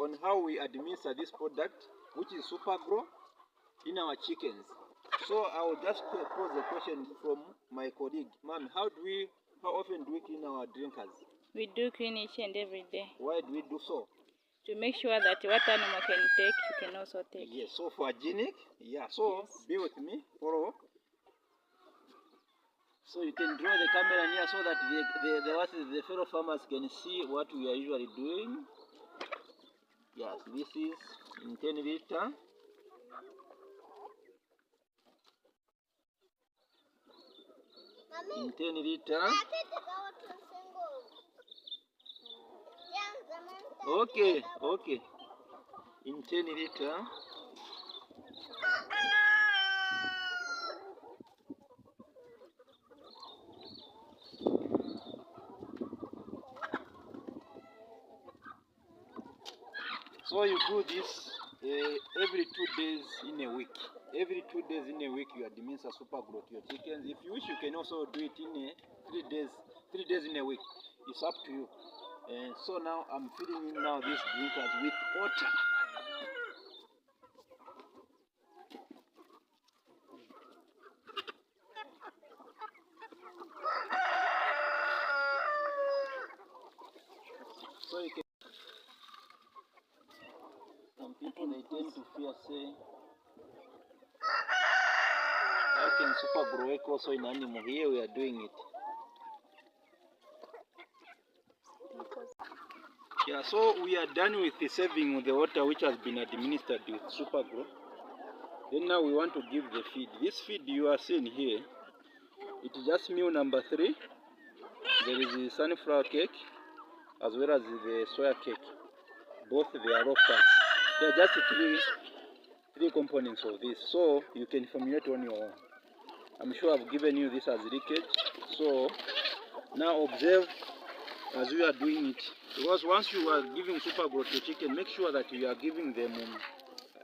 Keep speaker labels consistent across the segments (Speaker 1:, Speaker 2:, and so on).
Speaker 1: on how we administer this product, which is Super Gro, in our chickens. So I will just pose a question from my colleague. Ma'am, how often do we clean our drinkers? We do clean each and every day. Why do we do so? To make sure that what animal can take, you can also take. Yes, so for hygienic, yeah, so yes. Be with me, follow. So you can draw the camera near so that the fellow farmers can see what we are usually doing. Yes, this is in 10 liter. In 10 liter. Okay. In 10 liter. So you do this every 2 days in a week. Every 2 days in a week you administer Super Gro to your chickens. If you wish, you can also do it in 3 days in a week. It's up to you. And so now I'm feeding in now these drinkers with water. So you can. Some people they tend to fear, say, how can Super Gro work also in animal? Here we are doing it. Yeah, so we are done with the serving of the water which has been administered with Super Gro. Then now we want to give the feed. This feed you are seeing here, it is just meal number 3. There is the sunflower cake as well as the soya cake. Both they are raw parts. There are just three components of this, so you can formulate on your own. I'm sure I've given you this as leakage. So now observe as we are doing it, because once you are giving Super Gro to chicken, make sure that you are giving them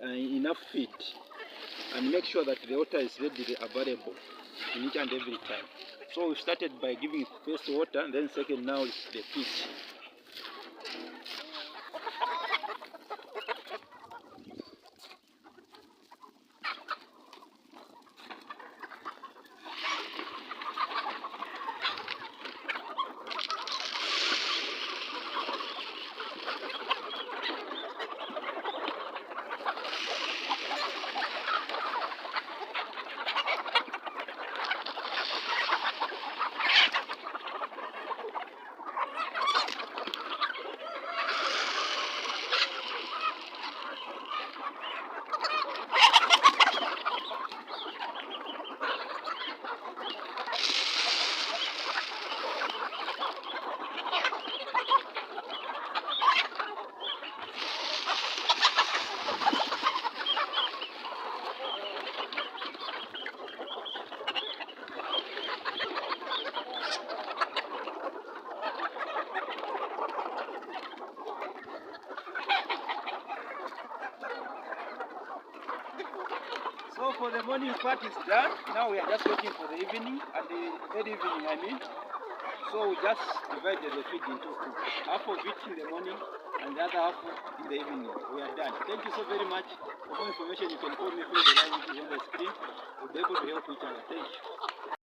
Speaker 1: enough feed, and make sure that the water is readily available in each and every time. So we started by giving first water, and then second now is the feed. So for the morning part is done. Now we are just waiting for the evening, and the third evening I mean. So we just divided the feed into 2. Half of it in the morning and the other half in the evening. We are done. Thank you so very much. For more information you can call me through the line which is on the screen. We'll be able to help each other. Thank you.